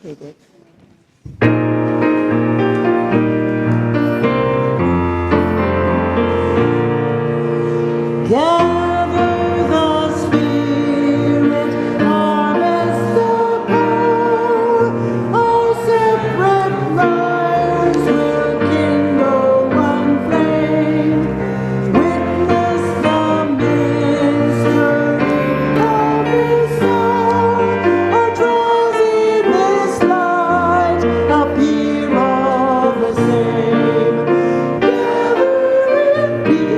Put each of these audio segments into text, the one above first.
Take it. Gather the Spirit, harvest the power. All separate fires will kindle one flame. Witness the mystery of His soul. Our trials in this light appear all the same. Gather in peace.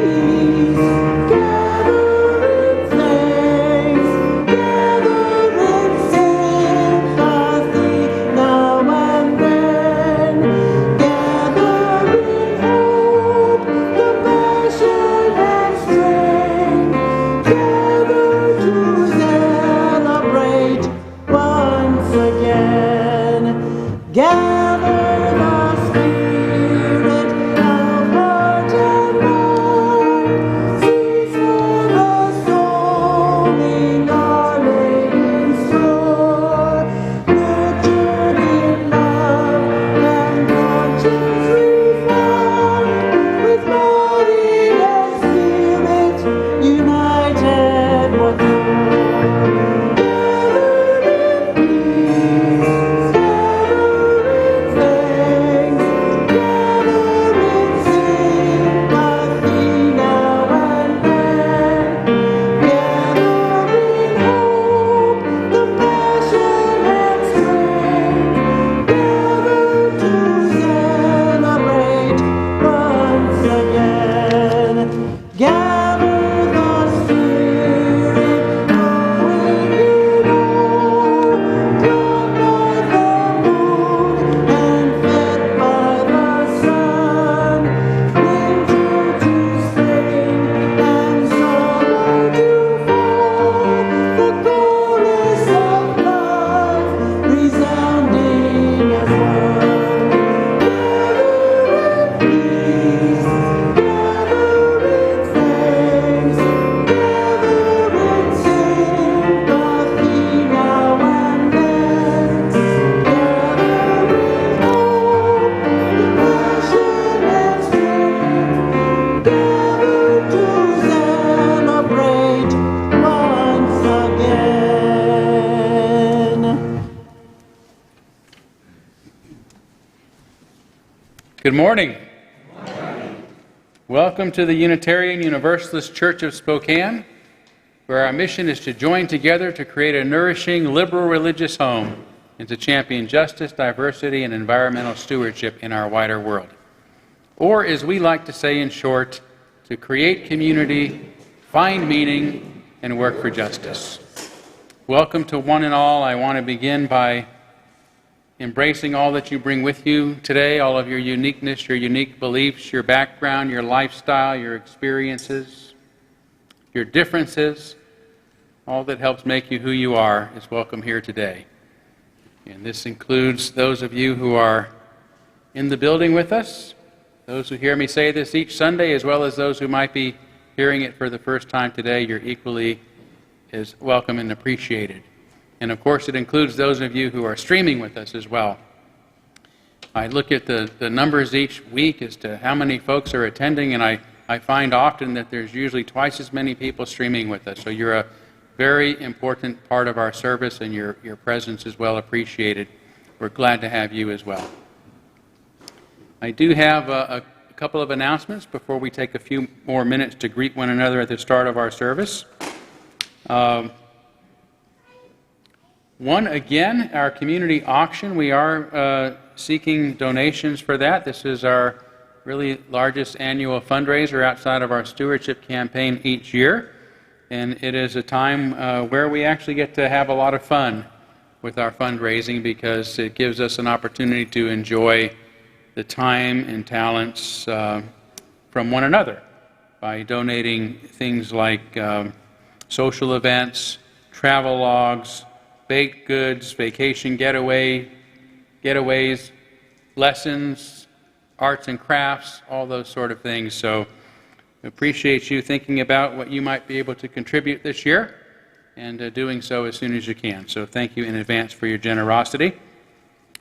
Gather the Spirit of heart and mind, seize for the soul in Our Lady's store, nurtured in love and conscience refined, with body and spirit united once more. Gather in peace. Gather the Spirit, knowing it all, drawn by the moon and fed by the sun, winter to spring and summer to fall, the chorus of love resounding as one. Gather in peace, gather in thanks, gather in sympathy now and then, gather in hope, passion and strength, gather to celebrate once again. Good morning. Welcome to the Unitarian Universalist Church of Spokane, where our mission is to join together to create a nourishing, liberal religious home and to champion justice, diversity, and environmental stewardship in our wider world. Or, as we like to say in short, to create community, find meaning, and work for justice. Welcome to one and all. I want to begin by embracing all that you bring with you today, all of your uniqueness, your unique beliefs, your background, your lifestyle, your experiences, your differences. All that helps make you who you are is welcome here today. And this includes those of you who are in the building with us, those who hear me say this each Sunday, as well as those who might be hearing it for the first time today. You're equally as welcome and appreciated. And of course, it includes those of you who are streaming with us as well. I look at the numbers each week as to how many folks are attending, and I find often that there's usually twice as many people streaming with us. So you're a very important part of our service, and your presence is well appreciated. We're glad to have you as well. I do have a couple of announcements before we take a few more minutes to greet one another at the start of our service. One, again, our community auction. We are seeking donations for that. This is our really largest annual fundraiser outside of our stewardship campaign each year. And it is a time where we actually get to have a lot of fun with our fundraising, because it gives us an opportunity to enjoy the time and talents from one another by donating things like social events, travel logs, baked goods, vacation getaways, lessons, arts and crafts, all those sort of things. So we appreciate you thinking about what you might be able to contribute this year, and doing so as soon as you can. So thank you in advance for your generosity.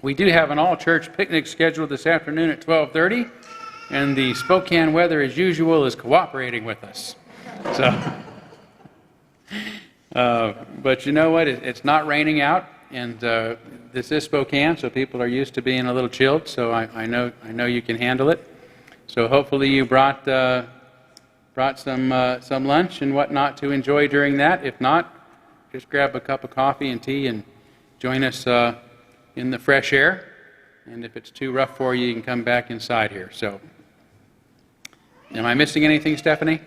We do have an all-church picnic scheduled this afternoon at 12:30, and the Spokane weather, as usual, is cooperating with us. So, but you know what? It's not raining out, and this is Spokane, so people are used to being a little chilled. So I know you can handle it. So hopefully you brought some lunch and whatnot to enjoy during that. If not, just grab a cup of coffee and tea and join us in the fresh air. And if it's too rough for you, you can come back inside here. So, am I missing anything, Stephanie?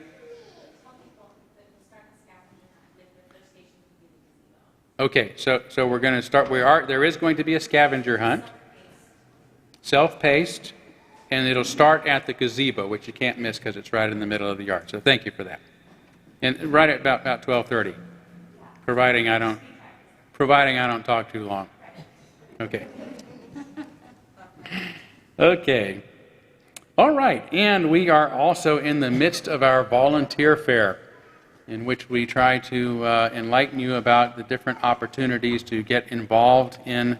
Okay, so we're going to start. There is going to be a scavenger hunt, self-paced, and it'll start at the gazebo, which you can't miss because it's right in the middle of the yard. So thank you for that. And right at about 12:30, providing I don't talk too long. Okay. Okay. All right, and we are also in the midst of our volunteer fair, in which we try to enlighten you about the different opportunities to get involved in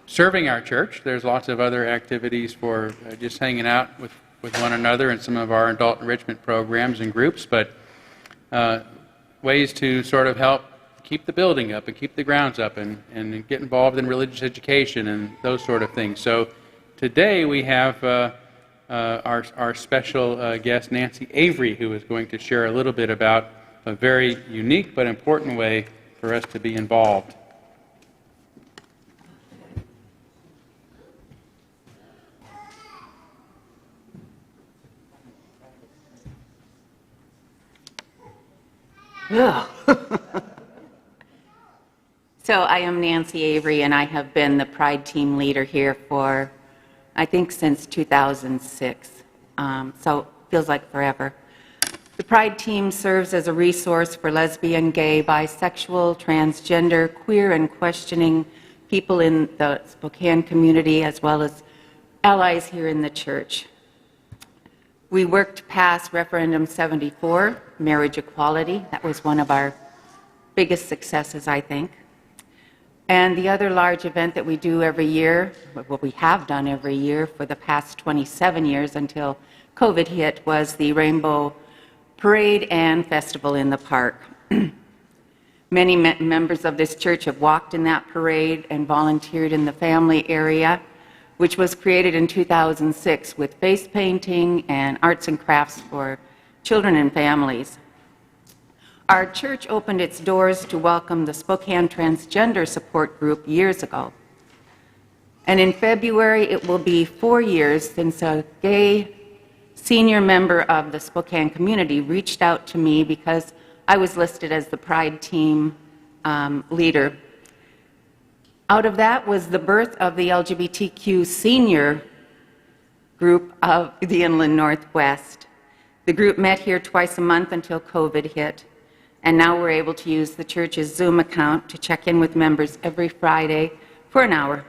serving our church. There's lots of other activities for just hanging out with one another in some of our adult enrichment programs and groups, but ways to sort of help keep the building up and keep the grounds up and get involved in religious education and those sort of things. So today we have our special guest, Nancy Avery, who is going to share a little bit about a very unique but important way for us to be involved. Yeah. So I am Nancy Avery, and I have been the Pride team leader here for, I think, since 2006. So feels like forever. The Pride team serves as a resource for lesbian, gay, bisexual, transgender, queer, and questioning people in the Spokane community, as well as allies here in the church. We worked to pass Referendum 74, marriage equality. That was one of our biggest successes, I think. And the other large event that we do every year, what we have done every year for the past 27 years until COVID hit, was the Rainbow Parade and Festival in the Park. Many members of this church have walked in that parade and volunteered in the family area, which was created in 2006 with face painting and arts and crafts for children and families. Our church opened its doors to welcome the Spokane Transgender Support Group years ago. And in February, it will be 4 years since a gay senior member of the Spokane community reached out to me because I was listed as the Pride team leader. Out of that was the birth of the LGBTQ senior group of the Inland Northwest. The group met here twice a month until COVID hit, and now we're able to use the church's Zoom account to check in with members every Friday for an hour.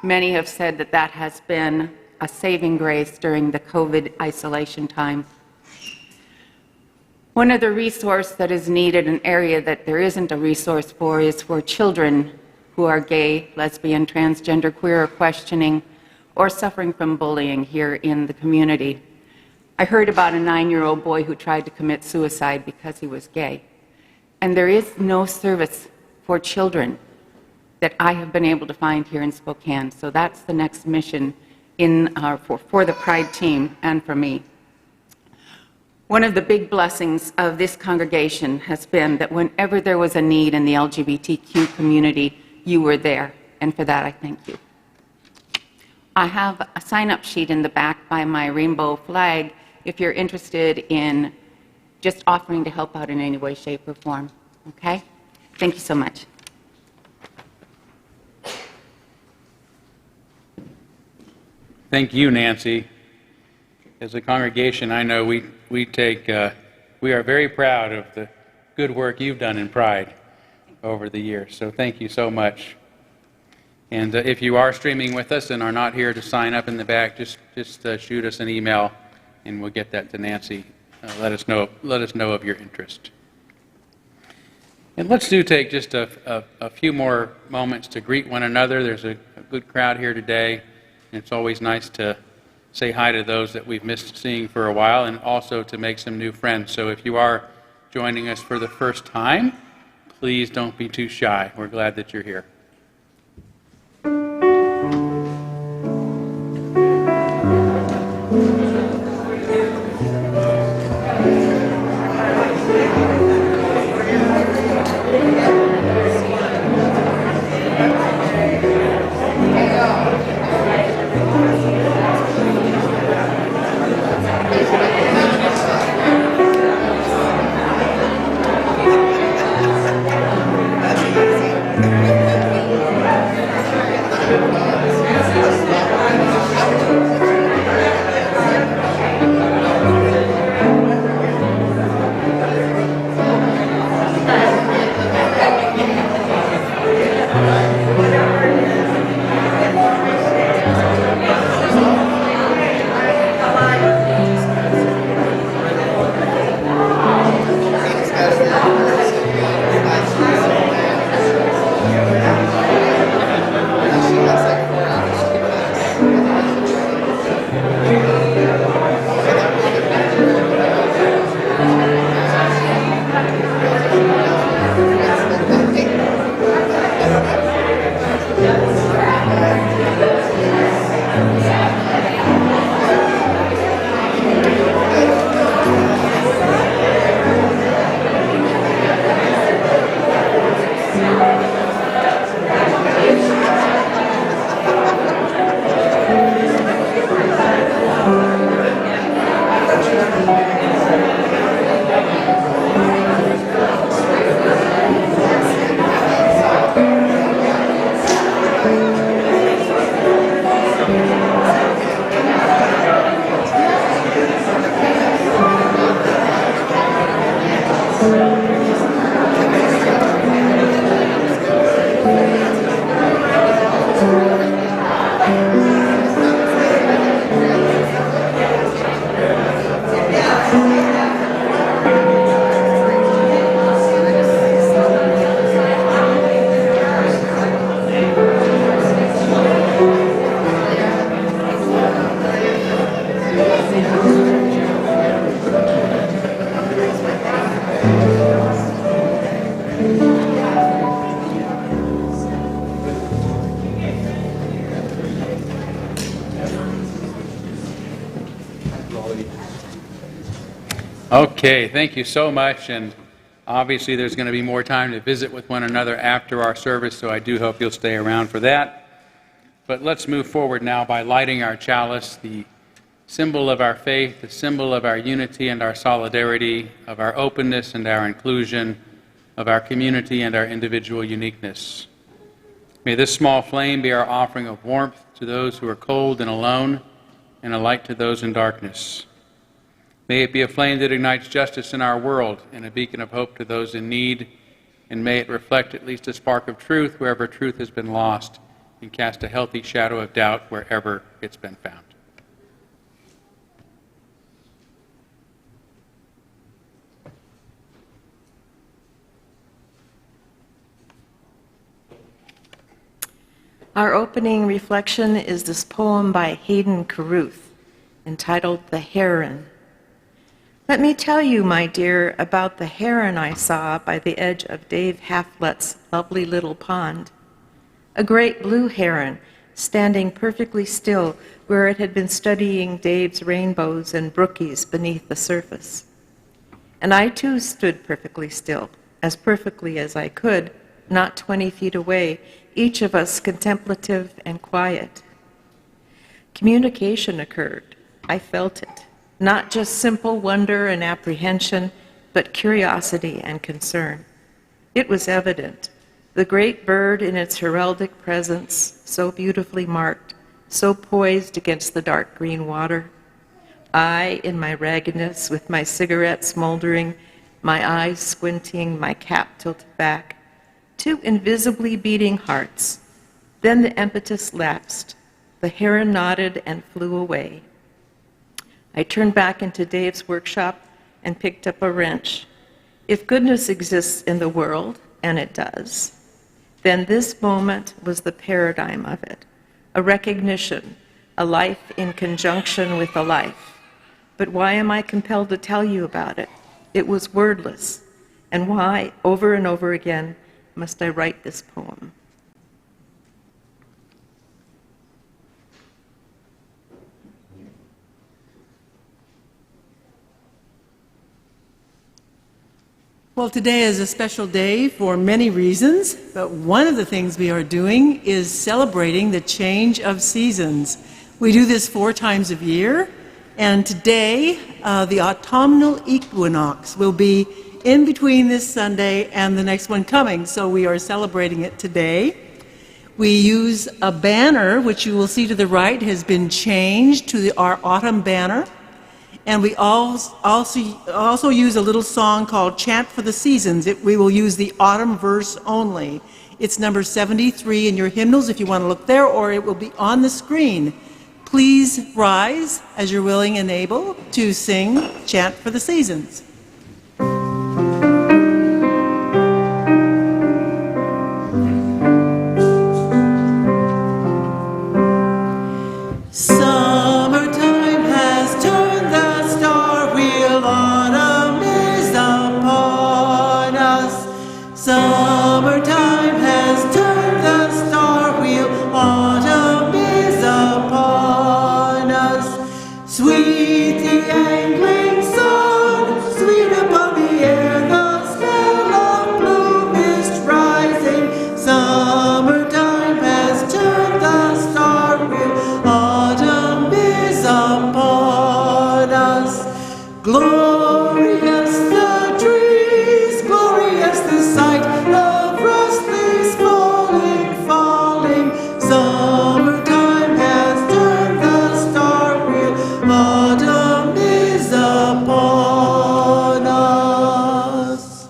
Many have said that that has been a saving grace during the COVID isolation time. One other resource that is needed, an area that there isn't a resource for, is for children who are gay, lesbian, transgender, queer, or questioning, or suffering from bullying here in the community. I heard about a 9-year-old boy who tried to commit suicide because he was gay. And there is no service for children that I have been able to find here in Spokane. So that's the next mission for the Pride team and for me. One of the big blessings of this congregation has been that whenever there was a need in the LGBTQ community, you were there. And for that, I thank you. I have a sign-up sheet in the back by my rainbow flag if you're interested in just offering to help out in any way, shape, or form. Okay? Thank you so much. Thank you, Nancy. As a congregation, I know we are very proud of the good work you've done in Pride over the years. So thank you so much. And if you are streaming with us and are not here to sign up in the back, just shoot us an email, and we'll get that to Nancy. Let us know of your interest. And let's take just a few more moments to greet one another. There's a good crowd here today, and it's always nice to say hi to those that we've missed seeing for a while, and also to make some new friends. So if you are joining us for the first time, please don't be too shy. We're glad that you're here. Okay, thank you so much, and obviously there's going to be more time to visit with one another after our service, so I do hope you'll stay around for that. But let's move forward now by lighting our chalice, the symbol of our faith, the symbol of our unity and our solidarity, of our openness and our inclusion, of our community and our individual uniqueness. May this small flame be our offering of warmth to those who are cold and alone, and a light to those in darkness. May it be a flame that ignites justice in our world and a beacon of hope to those in need, and may it reflect at least a spark of truth wherever truth has been lost, and cast a healthy shadow of doubt wherever it's been found. Our opening reflection is this poem by Hayden Carruth, entitled The Heron. Let me tell you, my dear, about the heron I saw by the edge of Dave Halflet's lovely little pond. A great blue heron, standing perfectly still where it had been studying Dave's rainbows and brookies beneath the surface. And I too stood perfectly still, as perfectly as I could, not 20 feet away, each of us contemplative and quiet. Communication occurred. I felt it. Not just simple wonder and apprehension, but curiosity and concern. It was evident. The great bird in its heraldic presence, so beautifully marked, so poised against the dark green water. I, in my raggedness, with my cigarette smoldering, my eyes squinting, my cap tilted back. Two invisibly beating hearts. Then the impetus lapsed. The heron nodded and flew away. I turned back into Dave's workshop and picked up a wrench. If goodness exists in the world, and it does. Then this moment was the paradigm of it, a recognition, a life in conjunction with a life. But why am I compelled to tell you about it? It was wordless. And why, over and over again, must I write this poem? Well, today is a special day for many reasons, but one of the things we are doing is celebrating the change of seasons. We do this 4 times a year, and today the autumnal equinox will be in between this Sunday and the next one coming, so we are celebrating it today. We use a banner, which you will see to the right has been changed to our autumn banner. And we also use a little song called Chant for the Seasons. We will use the autumn verse only. It's number 73 in your hymnals if you want to look there, or it will be on the screen. Please rise as you're willing and able to sing Chant for the Seasons. Summertime has turned the star wheel, autumn is upon us. Summertime has turned the star wheel, autumn is upon us. Sweet the angling sun, sweet upon the air, the smell of blue mist rising. Summertime has turned the star wheel, autumn is upon us. Glorious the trees, glorious the sight of rust leaves falling, falling. Summertime has turned the star wheel, autumn is upon us.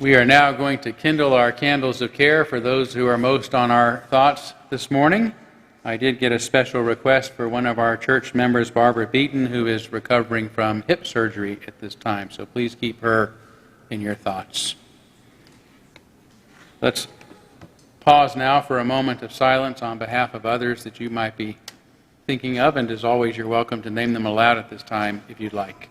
We are now going to kindle our candles of care for those who are most on our thoughts this morning. I did get a special request for one of our church members, Barbara Beaton, who is recovering from hip surgery at this time, so please keep her in your thoughts. Let's pause now for a moment of silence on behalf of others that you might be thinking of, and as always, you're welcome to name them aloud at this time if you'd like.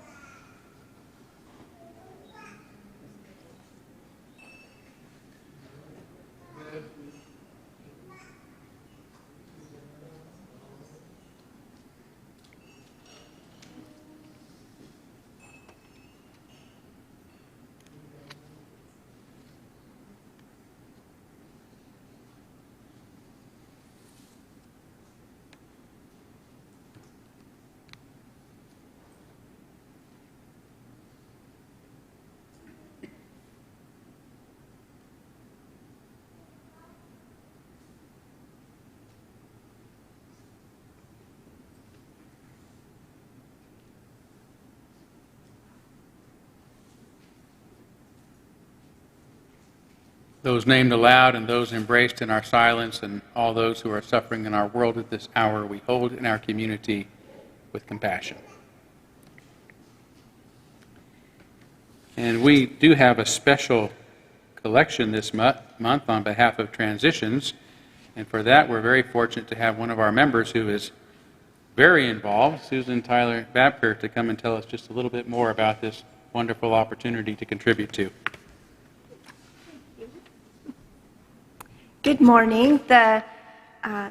Those named aloud and those embraced in our silence, and all those who are suffering in our world at this hour, we hold in our community with compassion. And we do have a special collection this month on behalf of Transitions, and for that we're very fortunate to have one of our members who is very involved, Susan Tyler Babker, to come and tell us just a little bit more about this wonderful opportunity to contribute to. Good morning. The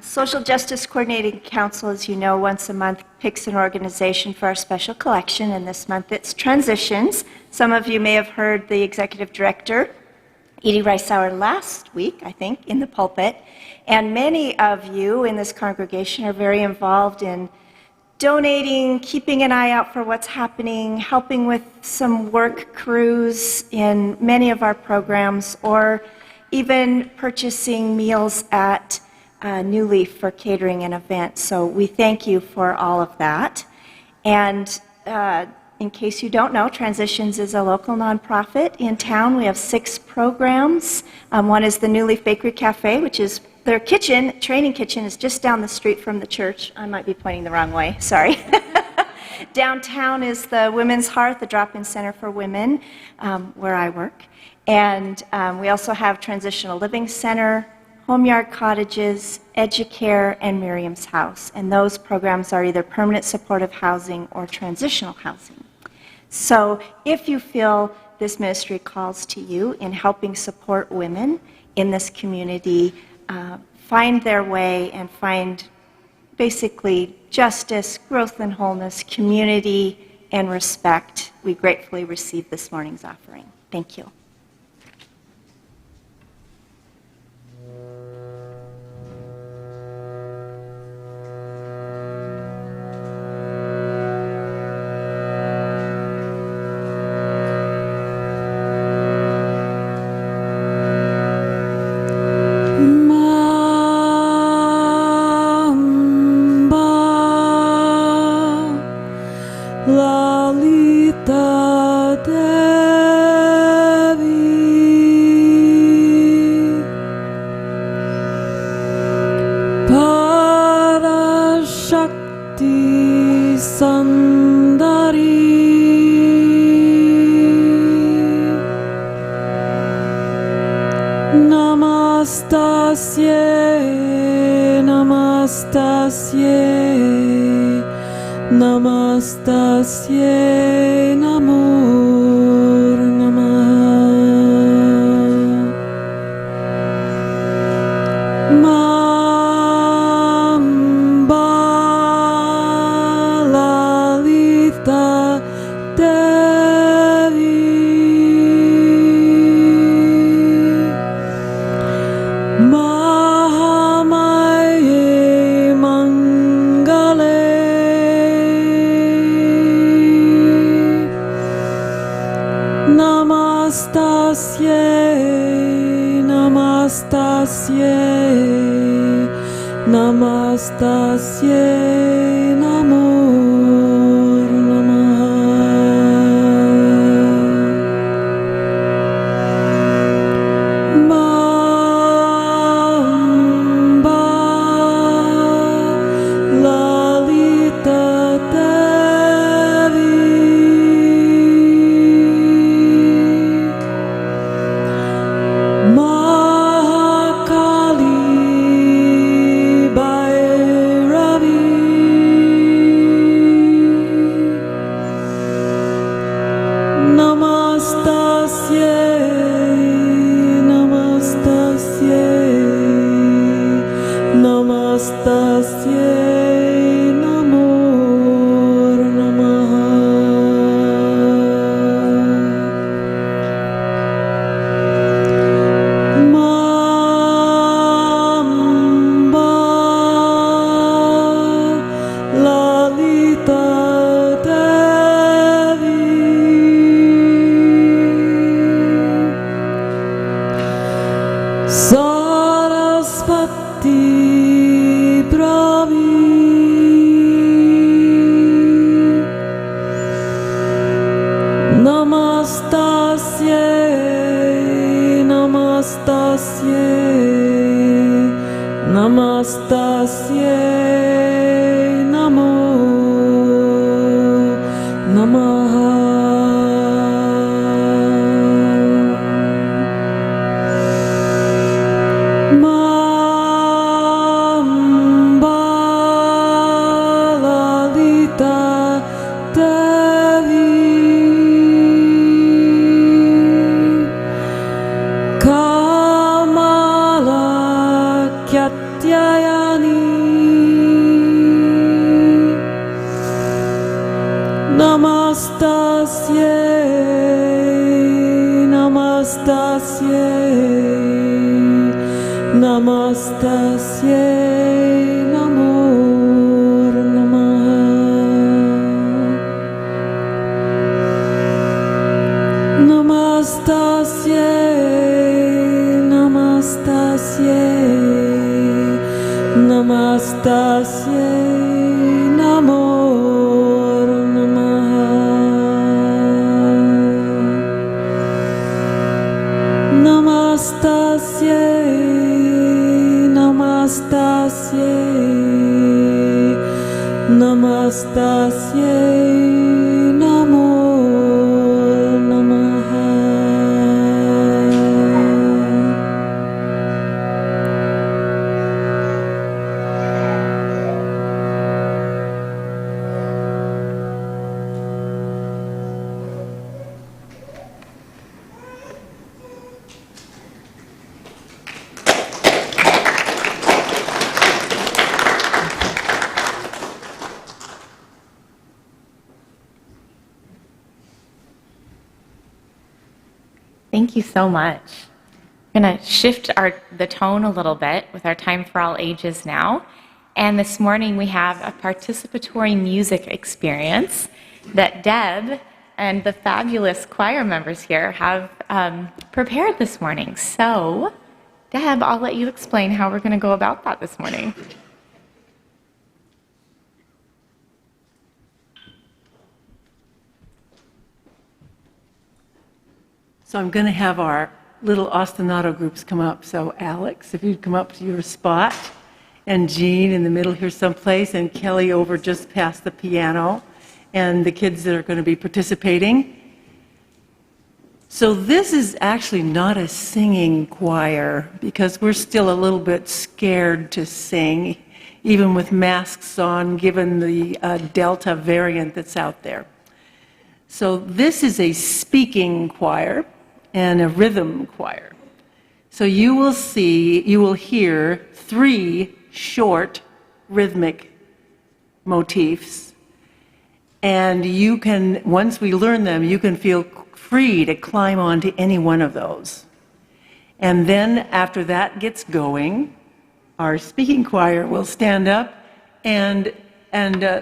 Social Justice Coordinating Council, as you know, once a month picks an organization for our special collection, and this month it's Transitions. Some of you may have heard the executive director, Edie Reisauer, last week, I think, in the pulpit, and many of you in this congregation are very involved in donating, keeping an eye out for what's happening, helping with some work crews in many of our programs, or even purchasing meals at New Leaf for catering and events. So we thank you for all of that. And In case you don't know, Transitions is a local nonprofit in town. We have 6 programs. One is the New Leaf Bakery Cafe, which is their kitchen, training kitchen, is just down the street from the church. I might be pointing the wrong way, sorry. Downtown is the Women's Hearth, the drop-in center for women, where I work. And we also have Transitional Living Center, Homeyard Cottages, Educare, and Miriam's House. And those programs are either permanent supportive housing or transitional housing. So if you feel this ministry calls to you in helping support women in this community find their way and find basically justice, growth and wholeness, community, and respect, we gratefully receive this morning's offering. Thank you. Namastasye Namo Namah Mamba Lalita Devi Mahamaye Mangale Namastasye, Namastasye, Namastasye, Namo Namah Mamba Lalita Devi Mahakali Bhairavi Namastasye, Namastasye, Namastasye, Namo Namah Mamba Lalita Devi Sarasvati Brahmi Namastasye, Namastasye, Namastasye, Namo Namah Mamba Lalita Devi Kamala Kyatyayani Namastasye, Namastasye, Namastasye, Namo Namah Namastasye, Namastasye, Namastasye, Namo Namah Namastasyai Namo Namaha. Thank you so much. I'm going to shift the tone a little bit with our Time for All Ages now. And this morning we have a participatory music experience that Deb and the fabulous choir members here have prepared this morning. So, Deb, I'll let you explain how we're going to go about that this morning. So I'm going to have our little ostinato groups come up. So Alex, if you'd come up to your spot, and Jean in the middle here someplace, and Kelly over just past the piano, and the kids that are going to be participating. So this is actually not a singing choir because we're still a little bit scared to sing, even with masks on, given the Delta variant that's out there. So this is a speaking choir and a rhythm choir. So you will hear 3 short rhythmic motifs, and you can, once we learn them, you can feel free to climb onto any one of those. And then after that gets going, our speaking choir will stand up and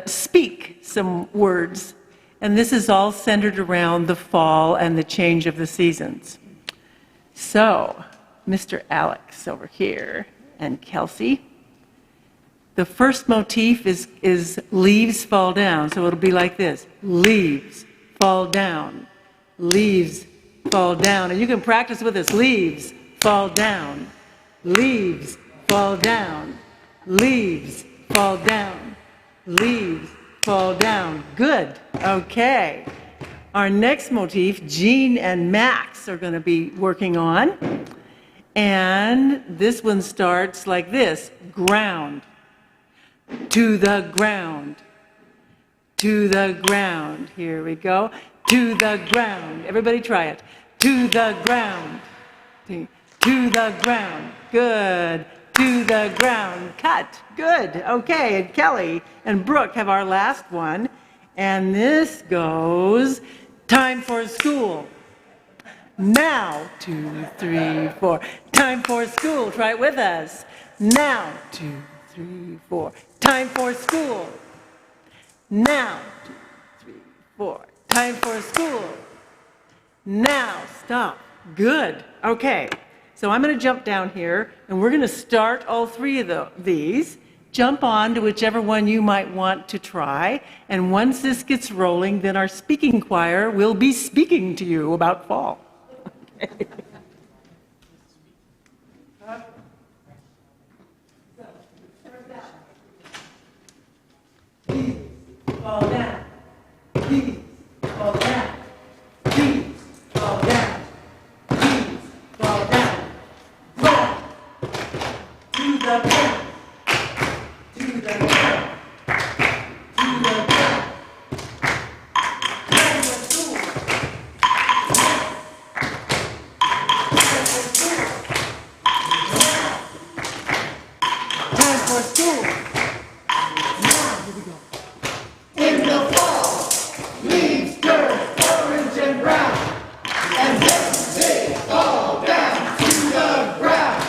speak some words. And this is all centered around the fall and the change of the seasons. So, Mr. Alex over here and Kelsey. The first motif is leaves fall down. So it'll be like this. Leaves fall down. Leaves fall down. And you can practice with us. Leaves fall down. Leaves fall down. Leaves fall down. Leaves fall down. Good. Okay. Our next motif, Jean and Max are going to be working on. And this one starts like this. Ground. To the ground. To the ground. Here we go. To the ground. Everybody try it. To the ground. To the ground. Good. To the ground. Cut. Good. Okay. And Kelly and Brooke have our last one. And this goes, time for school. Now, 2, 3, 4. Time for school. Try it with us. Now, 2, 3, 4. Time for school. Now, 2, 3, 4. Time for school. Now, stop. Good. Okay. So I'm going to jump down here, and we're going to start all 3 of these. Jump on to whichever one you might want to try. And once this gets rolling, then our speaking choir will be speaking to you about fall. Okay. Fall down. Please fall down. Please fall down. Please fall down. Ground. To the ground. To the ground. To the ground. Time for school. Time for school. Now, here we go. In the fall, leaves turn orange and brown, and then they fall down to the ground.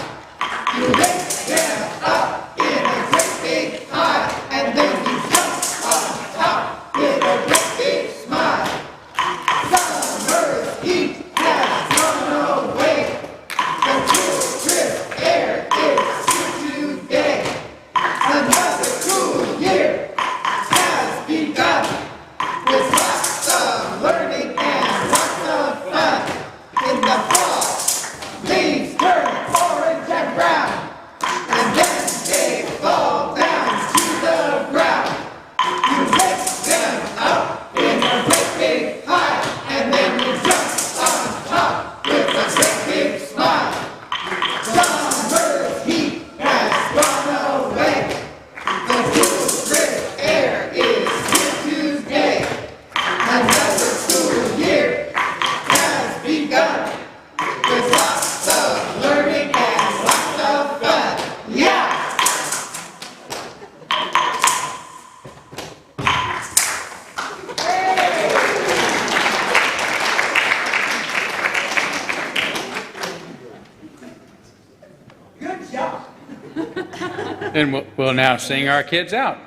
You wake them up And we'll now sing our kids out.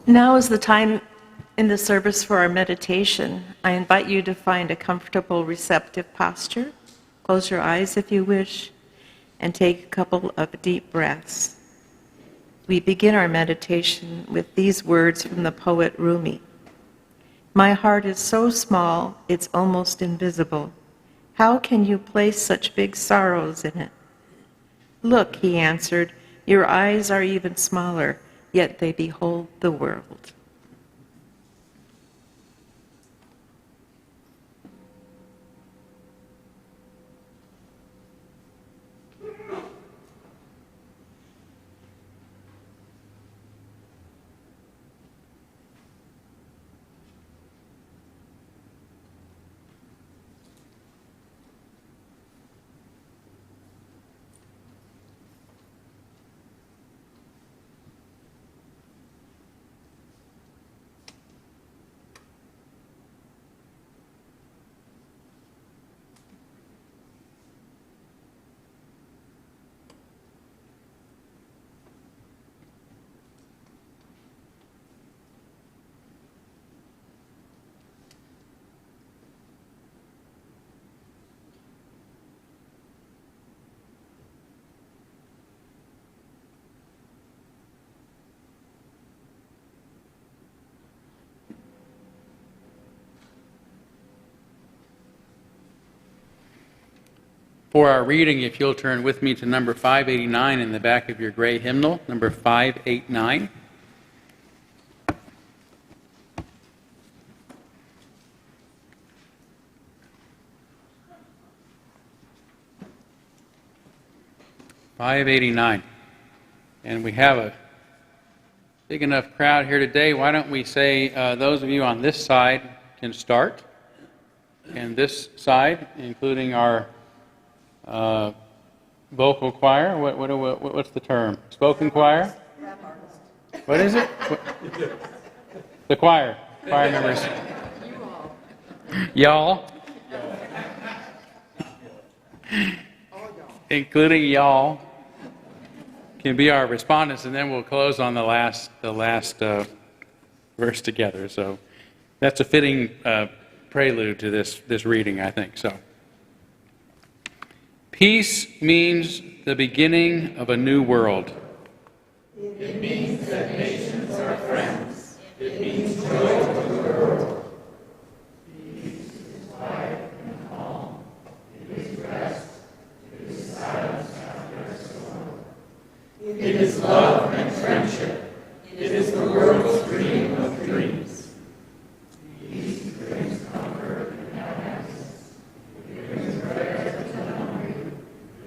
Now is the time in the service for our meditation. I invite you to find a comfortable, receptive posture. Close your eyes if you wish, and take a couple of deep breaths. We begin our meditation with these words from the poet Rumi. My heart is so small, it's almost invisible. How can you place such big sorrows in it? Look, he answered, your eyes are even smaller, yet they behold the world. For our reading, if you'll turn with me to number 589 in the back of your gray hymnal, number 589. And we have a big enough crowd here today. Why don't we say those of you on this side can start, and this side, including our vocal choir. What's the term? Spoken choir? What is it? The choir. Choir members. Y'all. Including y'all can be our respondents, and then we'll close on the last verse together. So that's a fitting prelude to this reading, I think. So. Peace means the beginning of a new world. It means that nations are friends. It means joy to the world. Peace is quiet and calm. It is rest. It is silence after a storm. It is love and friendship. It is the world's dream of dreams. Peace brings comfort and happiness. It brings prayer to the hungry.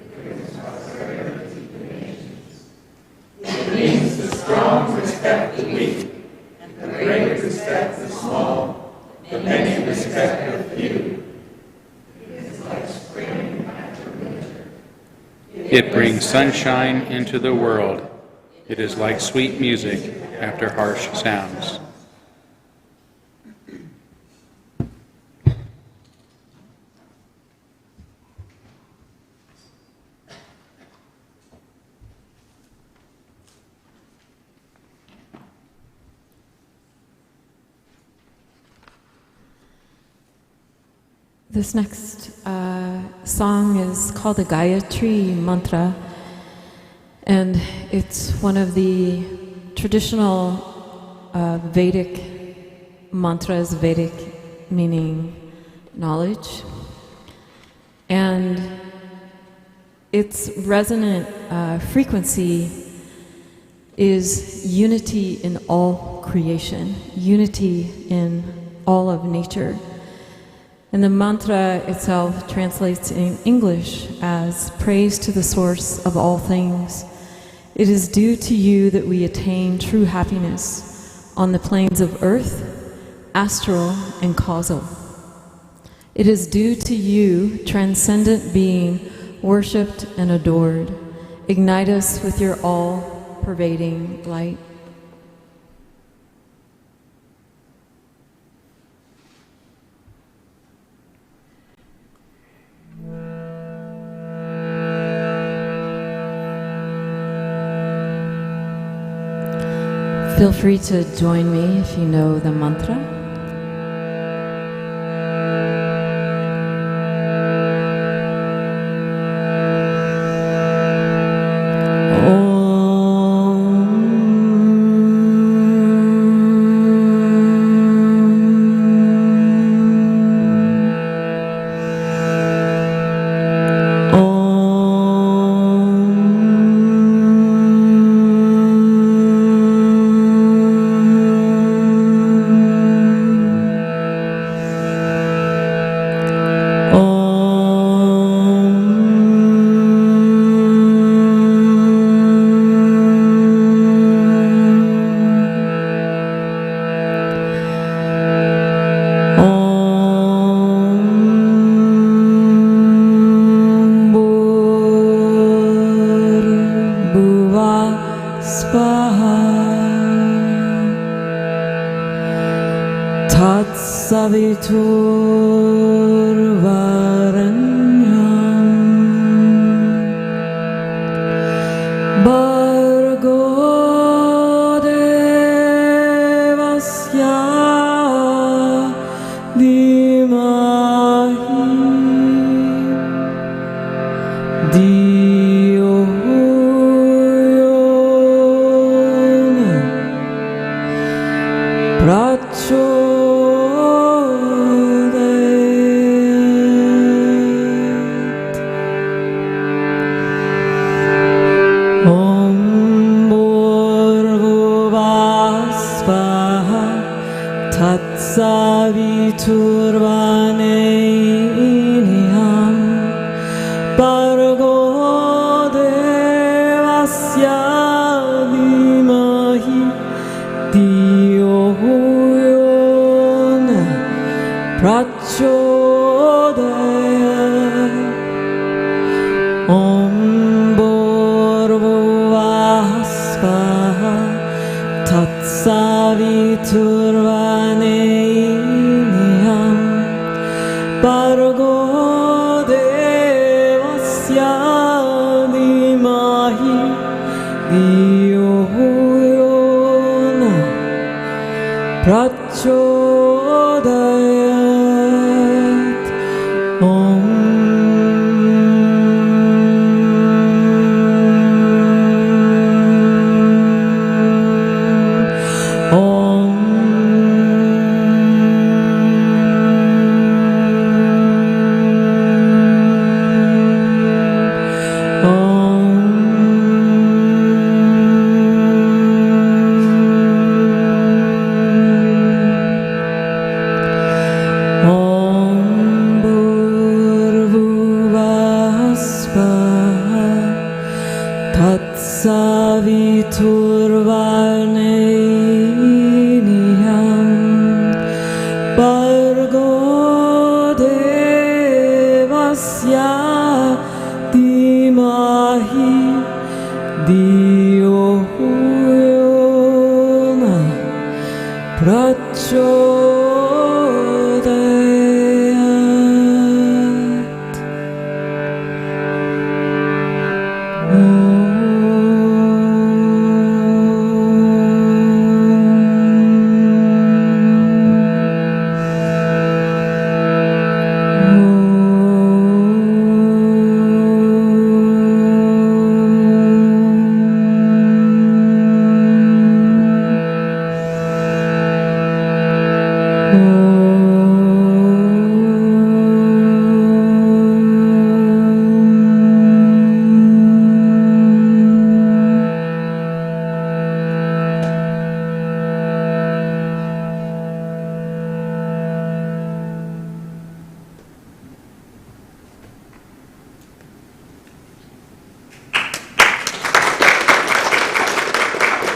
It brings prosperity to nations. It means the strong respect the weak, and the great respect the small, the many respect the few. It is like spring after winter. It brings sunshine into the world. It is like sweet music after harsh sounds. This next song is called the Gayatri Mantra, and it's one of the traditional Vedic mantras, Vedic meaning knowledge, and its resonant frequency is unity in all creation, unity in all of nature. And the mantra itself translates in English as praise to the source of all things It is due to you that we attain true happiness on the planes of earth, astral, and causal. It is due to you, transcendent being, worshipped and adored. Ignite us with your all-pervading light. Feel free to join me if you know the mantra.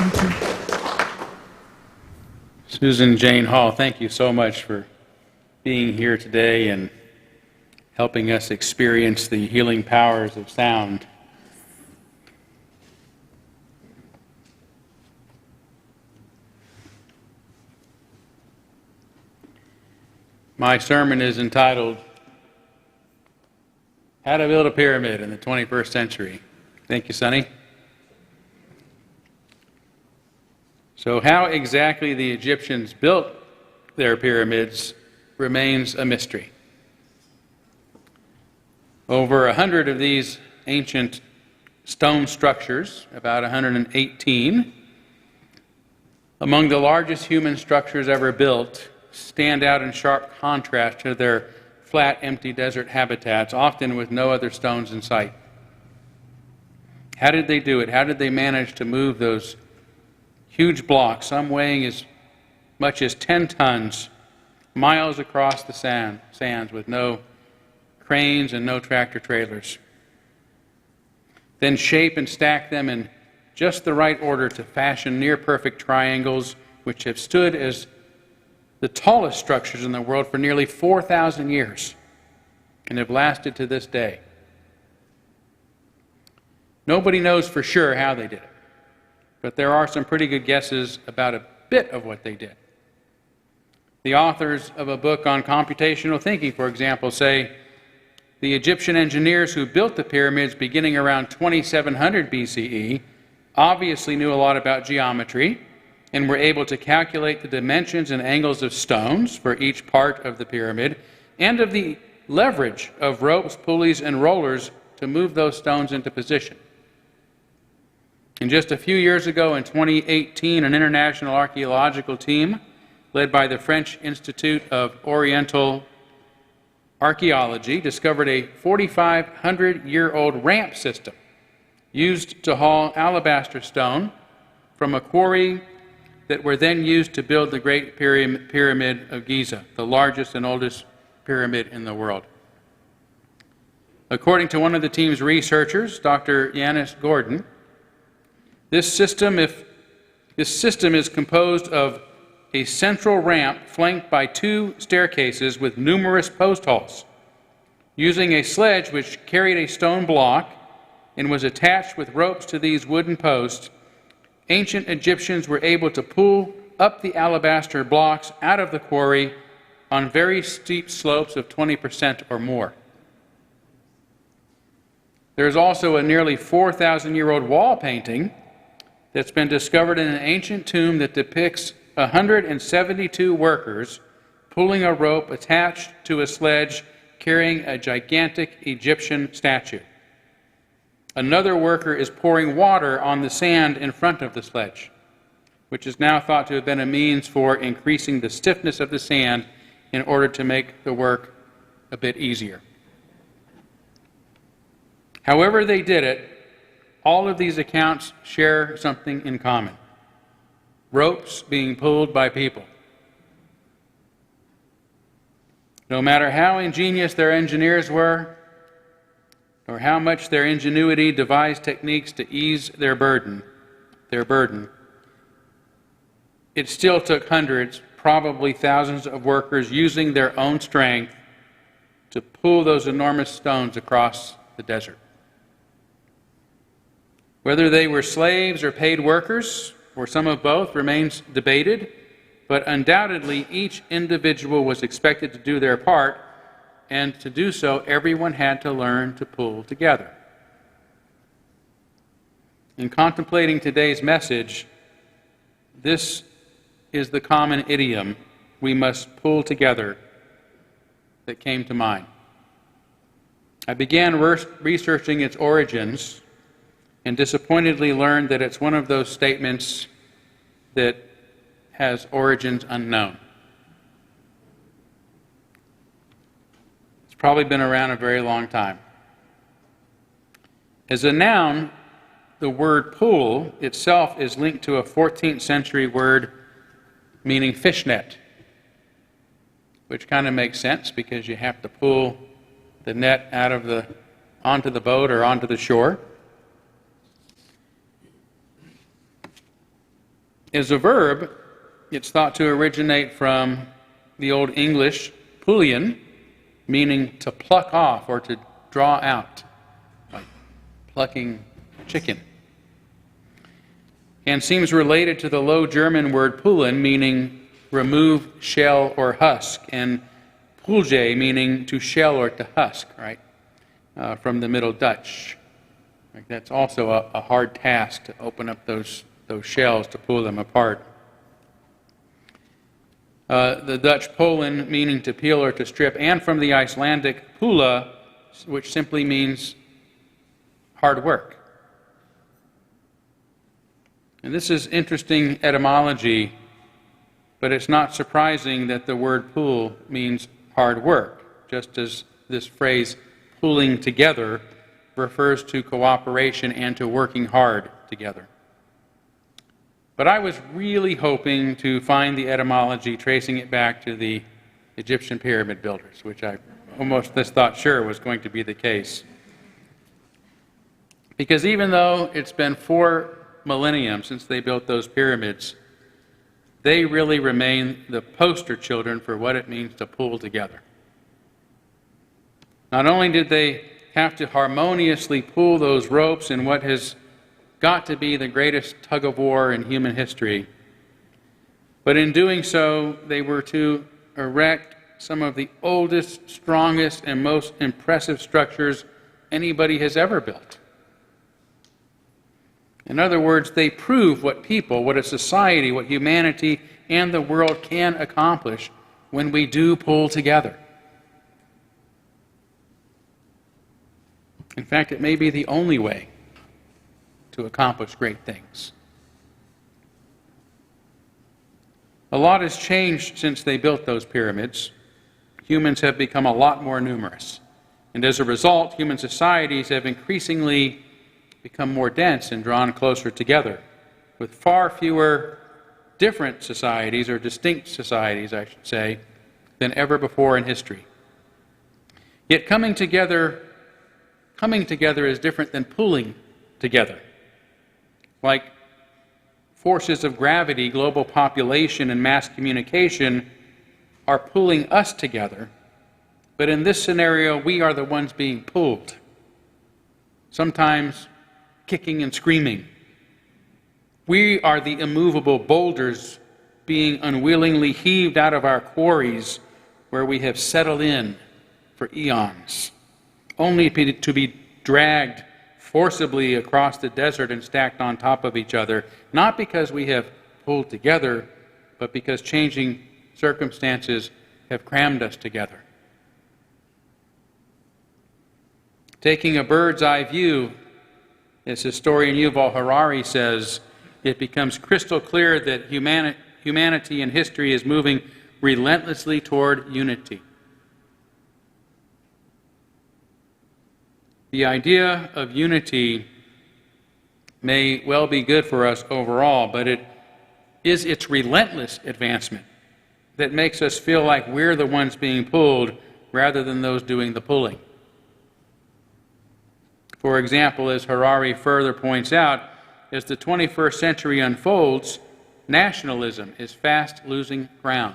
Thank you. Susan Jane Hall, thank you so much for being here today and helping us experience the healing powers of sound. My sermon is entitled, How to Build a Pyramid in the 21st Century. Thank you, Sonny. So how exactly the Egyptians built their pyramids remains a mystery. Over 100 of these ancient stone structures, about 118, among the largest human structures ever built, stand out in sharp contrast to their flat, empty desert habitats, often with no other stones in sight. How did they do it? How did they manage to move those huge blocks, some weighing as much as 10 tons, miles across the sands with no cranes and no tractor trailers? Then shape and stack them in just the right order to fashion near-perfect triangles, which have stood as the tallest structures in the world for nearly 4,000 years and have lasted to this day. Nobody knows for sure how they did it, but there are some pretty good guesses about a bit of what they did. The authors of a book on computational thinking, for example, say the Egyptian engineers who built the pyramids beginning around 2700 BCE obviously knew a lot about geometry and were able to calculate the dimensions and angles of stones for each part of the pyramid and of the leverage of ropes, pulleys, and rollers to move those stones into position. And just a few years ago, in 2018, an international archaeological team led by the French Institute of Oriental Archaeology discovered a 4,500-year-old ramp system used to haul alabaster stone from a quarry that were then used to build the Great Pyramid of Giza, the largest and oldest pyramid in the world. According to one of the team's researchers, Dr. Yanis Gordon, this system is composed of a central ramp flanked by 2 staircases with numerous post holes. Using a sledge which carried a stone block and was attached with ropes to these wooden posts, ancient Egyptians were able to pull up the alabaster blocks out of the quarry on very steep slopes of 20% or more. There's also a nearly 4,000-year-old wall painting that's been discovered in an ancient tomb that depicts 172 workers pulling a rope attached to a sledge carrying a gigantic Egyptian statue. Another worker is pouring water on the sand in front of the sledge, which is now thought to have been a means for increasing the stiffness of the sand in order to make the work a bit easier. However they did it, all of these accounts share something in common: ropes being pulled by people. No matter how ingenious their engineers were, or how much their ingenuity devised techniques to ease their burden, it still took hundreds, probably thousands of workers using their own strength to pull those enormous stones across the desert. Whether they were slaves or paid workers, or some of both, remains debated, but undoubtedly each individual was expected to do their part, and to do so, everyone had to learn to pull together. In contemplating today's message, this is the common idiom, "we must pull together," that came to mind. I began researching its origins and disappointedly learned that it's one of those statements that has origins unknown. It's probably been around a very long time. As a noun, the word pull itself is linked to a 14th century word meaning fishnet, which kind of makes sense because you have to pull the net onto the boat or onto the shore. As a verb, it's thought to originate from the Old English pullion, meaning to pluck off or to draw out, like plucking chicken. And seems related to the Low German word pullen, meaning remove shell or husk, and pulge, meaning to shell or to husk, right? From the Middle Dutch. Like that's also a hard task to open up those shells, to pull them apart. The Dutch pollen, meaning to peel or to strip, and from the Icelandic pula, which simply means hard work. And this is interesting etymology, but it's not surprising that the word pull means hard work, just as this phrase pulling together refers to cooperation and to working hard together. But I was really hoping to find the etymology tracing it back to the Egyptian pyramid builders, which I almost just thought sure was going to be the case. Because even though it's been 4 millennium since they built those pyramids, they really remain the poster children for what it means to pull together. Not only did they have to harmoniously pull those ropes in what has got to be the greatest tug of war in human history, but in doing so, they were to erect some of the oldest, strongest, and most impressive structures anybody has ever built. In other words, they prove what people, what a society, what humanity and the world can accomplish when we do pull together. In fact, it may be the only way to accomplish great things. A lot has changed since they built those pyramids. Humans have become a lot more numerous. And as a result, human societies have increasingly become more dense and drawn closer together, with far fewer different societies, or distinct societies, I should say, than ever before in history. Yet coming together is different than pulling together. Like forces of gravity, global population, and mass communication are pulling us together, but in this scenario, we are the ones being pulled. Sometimes kicking and screaming. We are the immovable boulders being unwillingly heaved out of our quarries where we have settled in for eons, only to be dragged forcibly across the desert and stacked on top of each other, not because we have pulled together, but because changing circumstances have crammed us together. Taking a bird's eye view, as historian Yuval Harari says, it becomes crystal clear that humanity and history is moving relentlessly toward unity. The idea of unity may well be good for us overall, but it is its relentless advancement that makes us feel like we're the ones being pulled rather than those doing the pulling. For example, as Harari further points out, as the 21st century unfolds, nationalism is fast losing ground.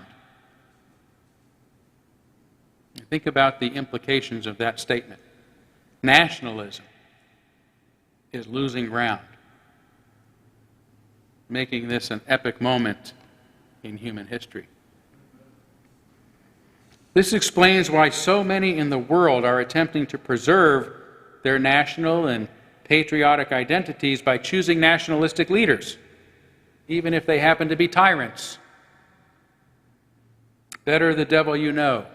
Think about the implications of that statement. Nationalism is losing ground, making this an epic moment in human history. This explains why so many in the world are attempting to preserve their national and patriotic identities by choosing nationalistic leaders, even if they happen to be tyrants. Better the devil you know,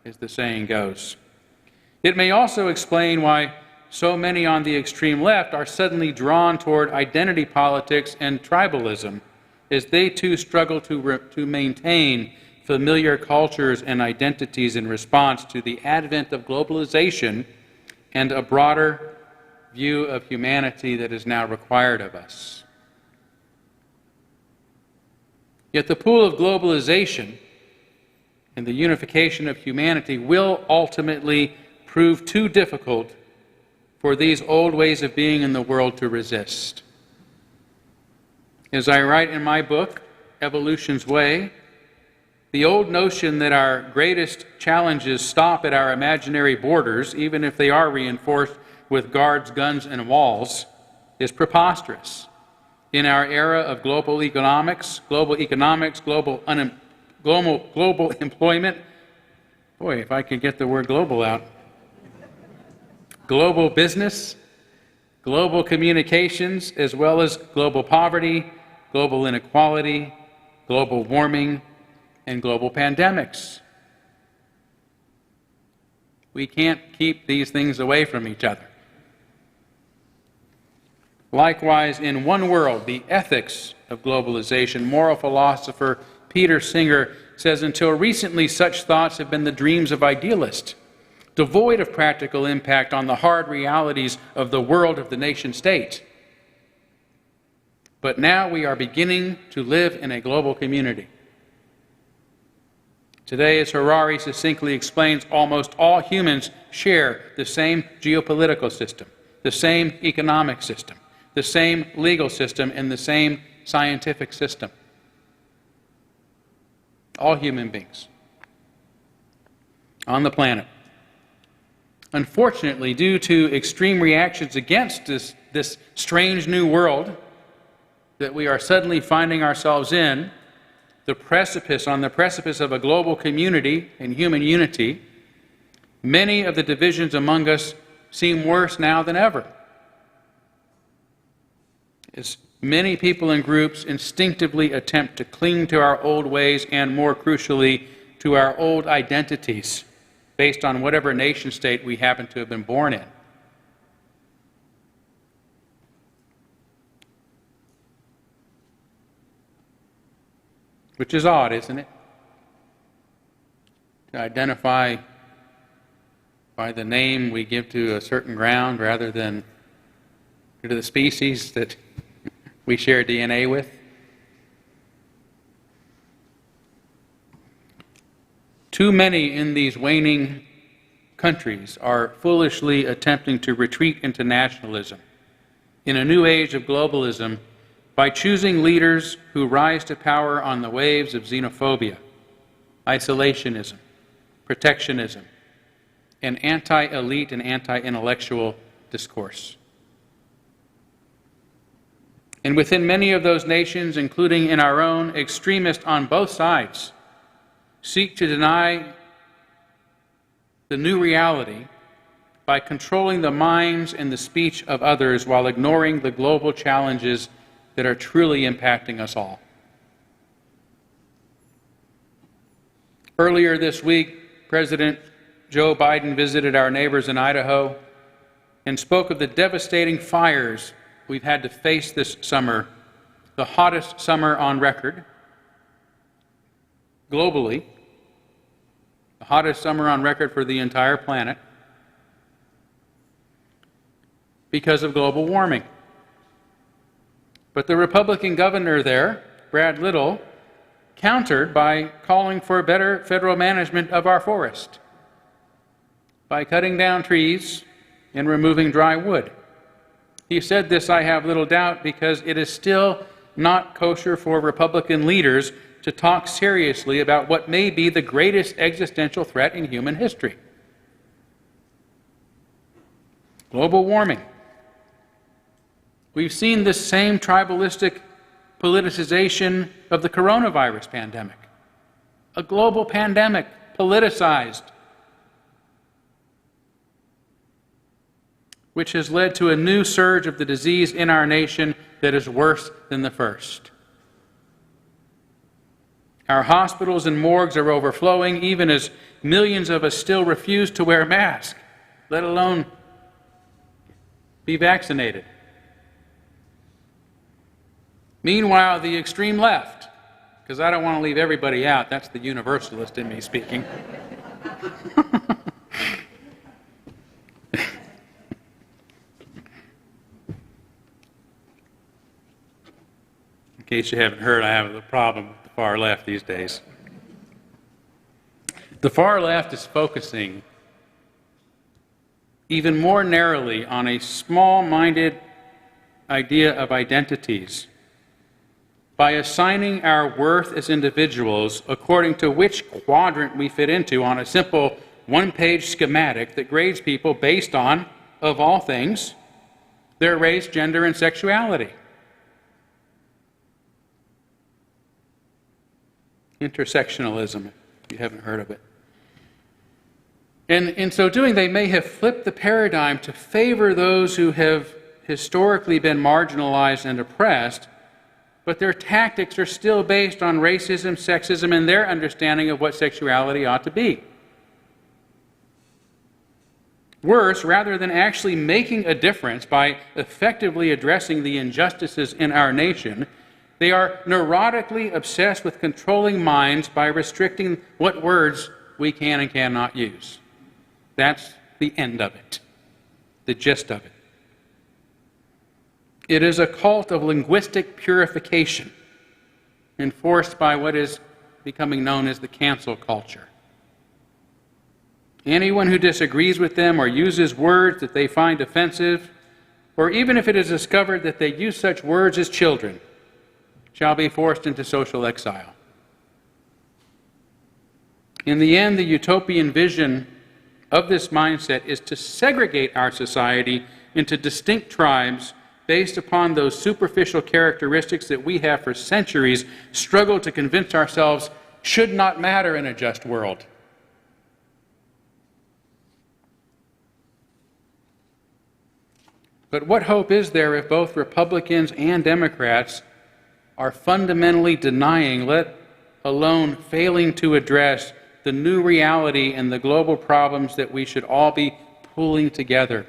as the saying goes. It may also explain why so many on the extreme left are suddenly drawn toward identity politics and tribalism, as they too struggle to maintain familiar cultures and identities in response to the advent of globalization and a broader view of humanity that is now required of us. Yet the pull of globalization and the unification of humanity will ultimately prove too difficult for these old ways of being in the world to resist. As I write in my book, Evolution's Way, the old notion that our greatest challenges stop at our imaginary borders, even if they are reinforced with guards, guns, and walls, is preposterous. In our era of global economics, global employment, boy, if I could get the word global out, global business, global communications, as well as global poverty, global inequality, global warming, and global pandemics. We can't keep these things away from each other. Likewise, in One World, The Ethics of Globalization, moral philosopher Peter Singer says, until recently, such thoughts have been the dreams of idealists, devoid of practical impact on the hard realities of the world of the nation state. But now we are beginning to live in a global community. Today, as Harari succinctly explains, almost all humans share the same geopolitical system, the same economic system, the same legal system, and the same scientific system. All human beings on the planet. Unfortunately, due to extreme reactions against this strange new world that we are suddenly finding ourselves in, on the precipice of a global community and human unity, many of the divisions among us seem worse now than ever. As many people and groups instinctively attempt to cling to our old ways and, more crucially, to our old identities based on whatever nation state we happen to have been born in. Which is odd, isn't it? To identify by the name we give to a certain ground rather than to the species that we share DNA with. Too many in these waning countries are foolishly attempting to retreat into nationalism in a new age of globalism by choosing leaders who rise to power on the waves of xenophobia, isolationism, protectionism, and anti-elite and anti-intellectual discourse. And within many of those nations, including in our own, extremists on both sides seek to deny the new reality by controlling the minds and the speech of others while ignoring the global challenges that are truly impacting us all. Earlier this week, President Joe Biden visited our neighbors in Idaho and spoke of the devastating fires we've had to face this summer, the hottest summer on record, globally, the hottest summer on record for the entire planet, because of global warming. But the Republican governor there, Brad Little, countered by calling for better federal management of our forest, by cutting down trees and removing dry wood. He said this, I have little doubt, because it is still not kosher for Republican leaders to talk seriously about what may be the greatest existential threat in human history. Global warming. We've seen this same tribalistic politicization of the coronavirus pandemic. A global pandemic, politicized, which has led to a new surge of the disease in our nation that is worse than the first. Our hospitals and morgues are overflowing, even as millions of us still refuse to wear masks, let alone be vaccinated. Meanwhile, the extreme left, because I don't want to leave everybody out, that's the universalist in me speaking. In case you haven't heard, I have a problem with the far left these days. The far left is focusing even more narrowly on a small-minded idea of identities by assigning our worth as individuals according to which quadrant we fit into on a simple one-page schematic that grades people based on, of all things, their race, gender, and sexuality. Intersectionalism, if you haven't heard of it. And in so doing, they may have flipped the paradigm to favor those who have historically been marginalized and oppressed, but their tactics are still based on racism, sexism, and their understanding of what sexuality ought to be. Worse, rather than actually making a difference by effectively addressing the injustices in our nation, they are neurotically obsessed with controlling minds by restricting what words we can and cannot use. That's the end of it, the gist of it. It is a cult of linguistic purification, enforced by what is becoming known as the cancel culture. Anyone who disagrees with them or uses words that they find offensive, or even if it is discovered that they use such words as children, shall be forced into social exile. In the end, the utopian vision of this mindset is to segregate our society into distinct tribes based upon those superficial characteristics that we have for centuries struggled to convince ourselves should not matter in a just world. But what hope is there if both Republicans and Democrats are fundamentally denying, let alone failing to address, the new reality and the global problems that we should all be pulling together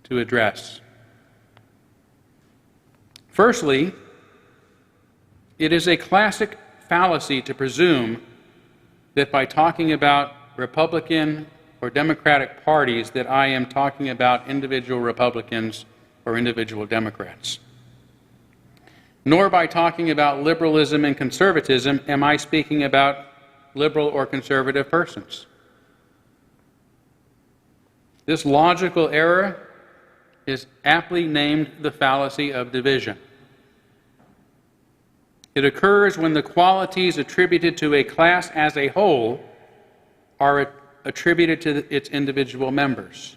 to address? Firstly, it is a classic fallacy to presume that by talking about Republican or Democratic parties that I am talking about individual Republicans or individual Democrats. Nor by talking about liberalism and conservatism am I speaking about liberal or conservative persons. This logical error is aptly named the fallacy of division. It occurs when the qualities attributed to a class as a whole are attributed to its individual members.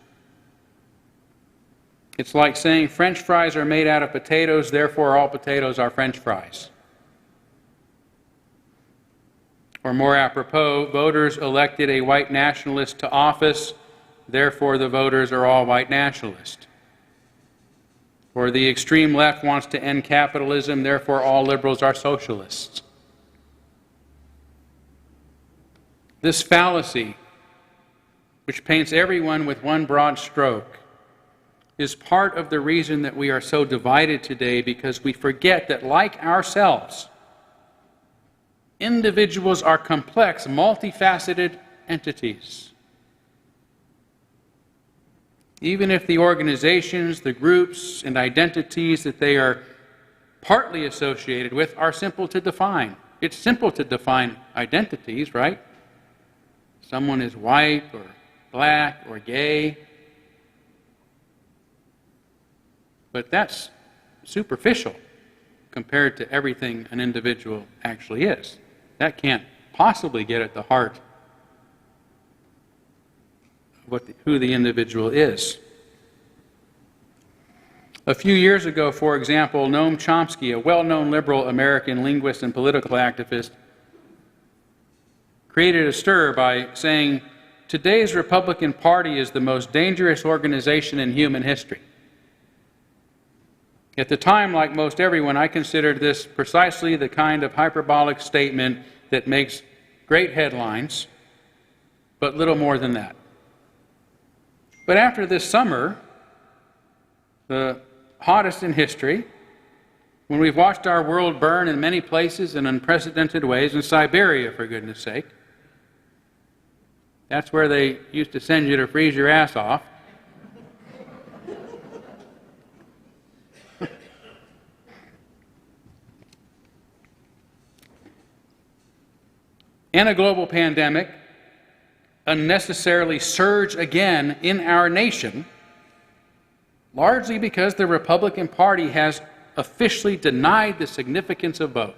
It's like saying French fries are made out of potatoes, therefore all potatoes are French fries. Or more apropos, voters elected a white nationalist to office, therefore the voters are all white nationalists. Or the extreme left wants to end capitalism, therefore all liberals are socialists. This fallacy, which paints everyone with one broad stroke, is part of the reason that we are so divided today, because we forget that, like ourselves, individuals are complex, multifaceted entities. Even if the organizations, the groups, and identities that they are partly associated with are simple to define. It's simple to define identities, right? Someone is white or black or gay. But that's superficial compared to everything an individual actually is. That can't possibly get at the heart of who the individual is. A few years ago, for example, Noam Chomsky, a well-known liberal American linguist and political activist, created a stir by saying, "Today's Republican Party is the most dangerous organization in human history." At the time, like most everyone, I considered this precisely the kind of hyperbolic statement that makes great headlines, but little more than that. But after this summer, the hottest in history, when we've watched our world burn in many places in unprecedented ways, in Siberia, for goodness sake, that's where they used to send you to freeze your ass off. And a global pandemic unnecessarily surge again in our nation, largely because the Republican Party has officially denied the significance of both.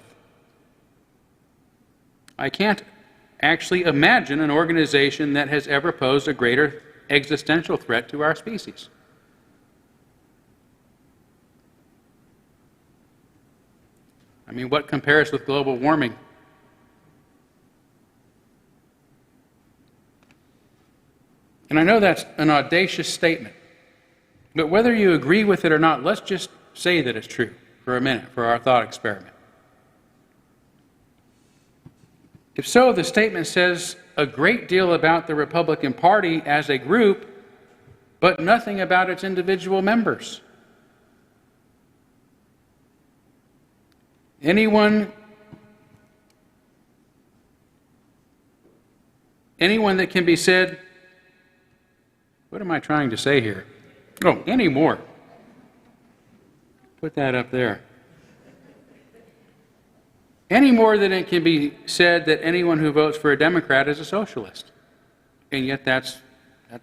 I can't actually imagine an organization that has ever posed a greater existential threat to our species. I mean, what compares with global warming? And I know that's an audacious statement, but whether you agree with it or not, let's just say that it's true for a minute, for our thought experiment. If so, the statement says a great deal about the Republican Party as a group, but nothing about its individual members. Anyone that can be said, what am I trying to say here? Oh, any more. Put that up there. Any more than it can be said that anyone who votes for a Democrat is a socialist. And yet that's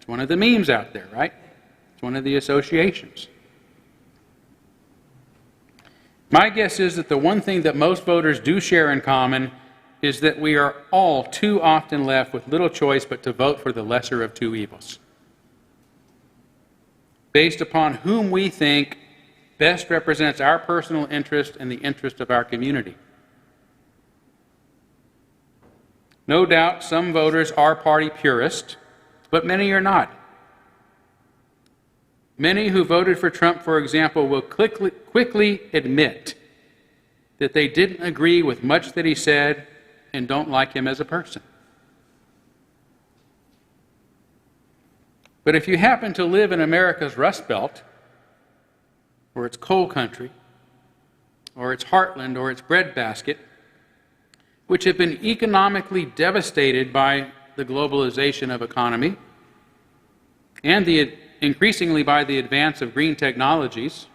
one of the memes out there, right? It's one of the associations. My guess is that the one thing that most voters do share in common is that we are all too often left with little choice but to vote for the lesser of two evils, based upon whom we think best represents our personal interest and the interest of our community. No doubt some voters are party purists, but many are not. Many who voted for Trump, for example, will quickly admit that they didn't agree with much that he said and don't like him as a person. But if you happen to live in America's Rust Belt, or its coal country, or its heartland, or its breadbasket, which have been economically devastated by the globalization of economy and increasingly by the advance of green technologies,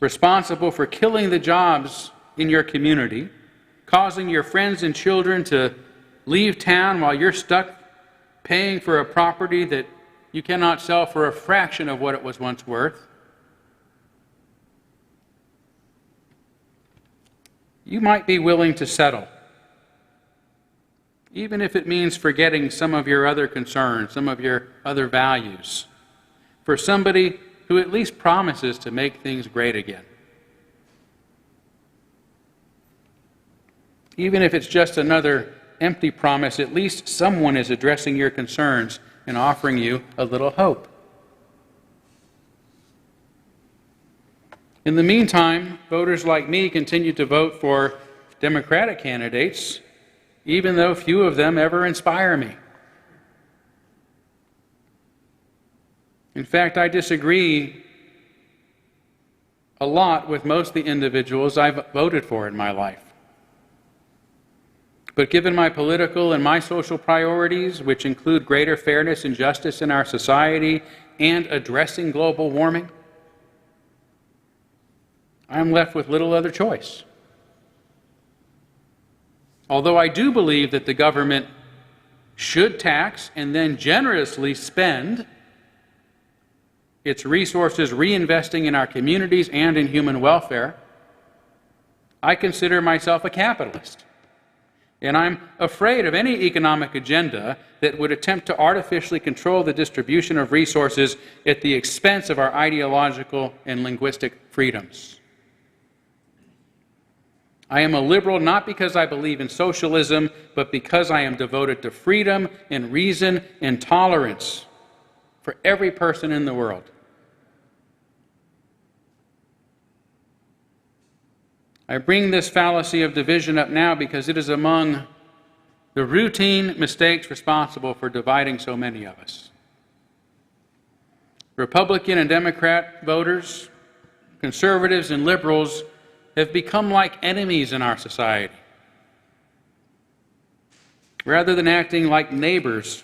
responsible for killing the jobs in your community, causing your friends and children to leave town while you're stuck paying for a property that you cannot sell for a fraction of what it was once worth, you might be willing to settle, even if it means forgetting some of your other concerns, some of your other values, for somebody who at least promises to make things great again. Even if it's just another empty promise, at least someone is addressing your concerns and offering you a little hope. In the meantime, voters like me continue to vote for Democratic candidates, even though few of them ever inspire me. In fact, I disagree a lot with most of the individuals I've voted for in my life. But given my political and my social priorities, which include greater fairness and justice in our society and addressing global warming, I'm left with little other choice. Although I do believe that the government should tax and then generously spend its resources reinvesting in our communities and in human welfare, I consider myself a capitalist. And I'm afraid of any economic agenda that would attempt to artificially control the distribution of resources at the expense of our ideological and linguistic freedoms. I am a liberal not because I believe in socialism, but because I am devoted to freedom and reason and tolerance for every person in the world. I bring this fallacy of division up now because it is among the routine mistakes responsible for dividing so many of us. Republican and Democrat voters, conservatives and liberals have become like enemies in our society, rather than acting like neighbors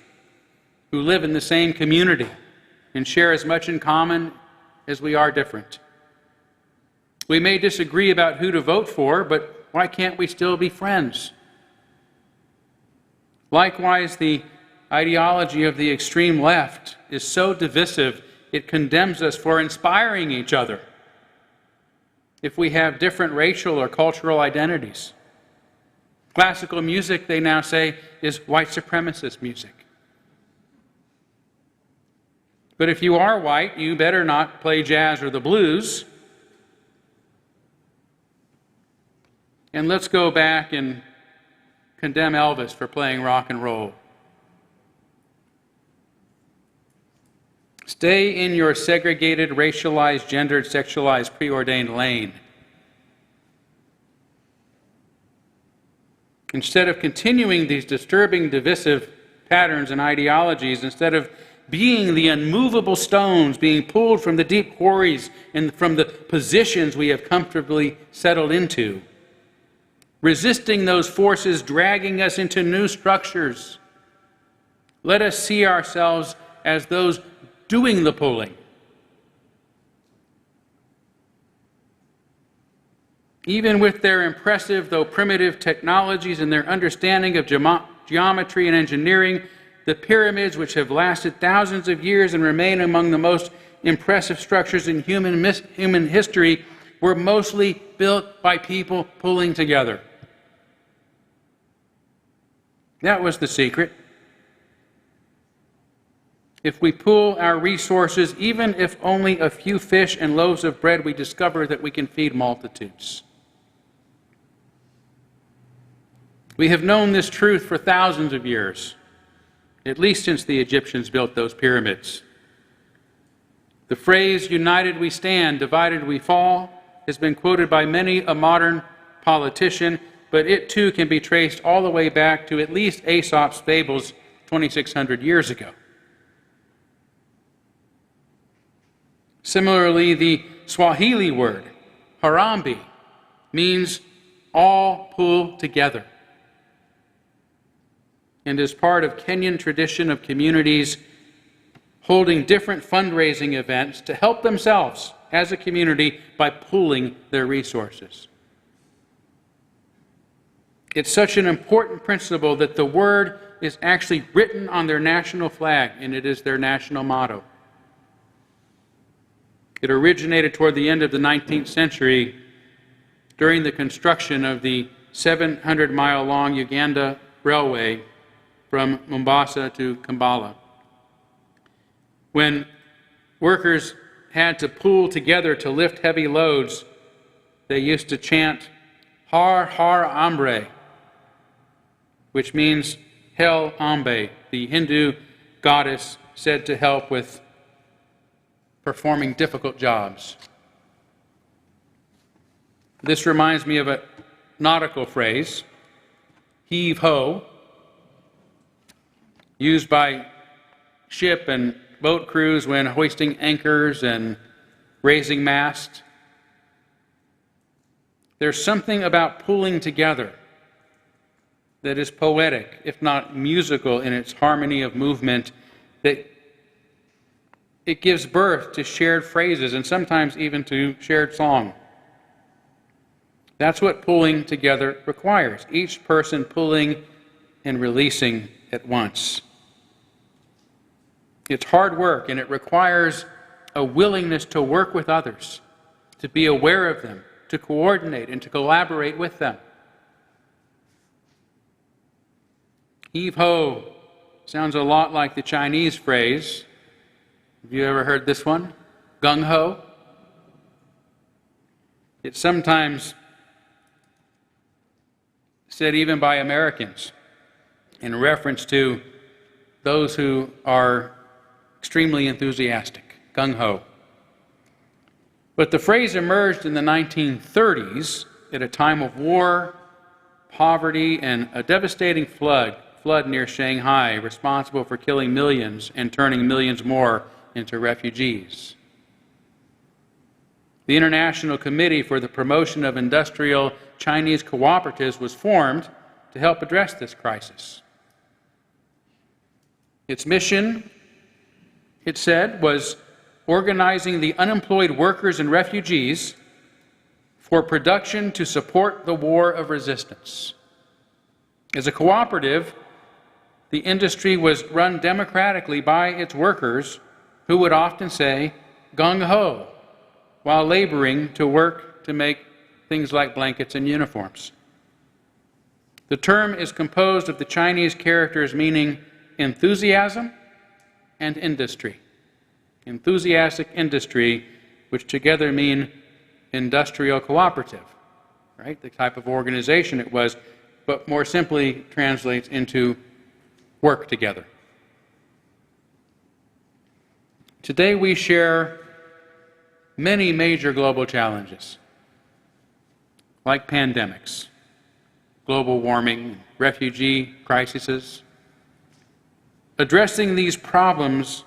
who live in the same community and share as much in common as we are different. We may disagree about who to vote for, but why can't we still be friends? Likewise, the ideology of the extreme left is so divisive, it condemns us for inspiring each other if we have different racial or cultural identities. Classical music, they now say, is white supremacist music. But if you are white, you better not play jazz or the blues. And let's go back and condemn Elvis for playing rock and roll. Stay in your segregated, racialized, gendered, sexualized, preordained lane. Instead of continuing these disturbing, divisive patterns and ideologies, instead of being the unmovable stones being pulled from the deep quarries and from the positions we have comfortably settled into, resisting those forces dragging us into new structures, let us see ourselves as those doing the pulling. Even with their impressive, though primitive, technologies and their understanding of geometry and engineering, the pyramids, which have lasted thousands of years and remain among the most impressive structures in human history, were mostly built by people pulling together. That was the secret. If we pool our resources, even if only a few fish and loaves of bread, we discover that we can feed multitudes. We have known this truth for thousands of years, at least since the Egyptians built those pyramids. The phrase, "United we stand, divided we fall," has been quoted by many a modern politician, but it too can be traced all the way back to at least Aesop's fables 2,600 years ago. Similarly, the Swahili word, harambe, means all pull together, and is part of Kenyan tradition of communities holding different fundraising events to help themselves as a community by pooling their resources. It's such an important principle that the word is actually written on their national flag, and it is their national motto. It originated toward the end of the 19th century during the construction of the 700-mile-long Uganda Railway from Mombasa to Kampala. When workers had to pool together to lift heavy loads, they used to chant, "Har Har Ambre," which means Hell Ambe, the Hindu goddess said to help with performing difficult jobs. This reminds me of a nautical phrase, heave ho, used by ship and boat crews when hoisting anchors and raising masts. There's something about pulling together that is poetic, if not musical, in its harmony of movement, that it gives birth to shared phrases and sometimes even to shared song. That's what pulling together requires, each person pulling and releasing at once. It's hard work, and it requires a willingness to work with others, to be aware of them, to coordinate and to collaborate with them. Heave ho sounds a lot like the Chinese phrase. Have you ever heard this one? Gung ho. It's sometimes said even by Americans in reference to those who are extremely enthusiastic. Gung ho. But the phrase emerged in the 1930s at a time of war, poverty, and a devastating flood near Shanghai, responsible for killing millions and turning millions more into refugees. The International Committee for the Promotion of Industrial Chinese Cooperatives was formed to help address this crisis. Its mission, it said, was organizing the unemployed workers and refugees for production to support the war of resistance. As a cooperative, the industry was run democratically by its workers, who would often say, gung ho, while laboring to work to make things like blankets and uniforms. The term is composed of the Chinese characters meaning enthusiasm and industry. Enthusiastic industry, which together mean industrial cooperative, right? The type of organization it was, but more simply translates into work together. Today we share many major global challenges, like pandemics, global warming, refugee crises. Addressing these problems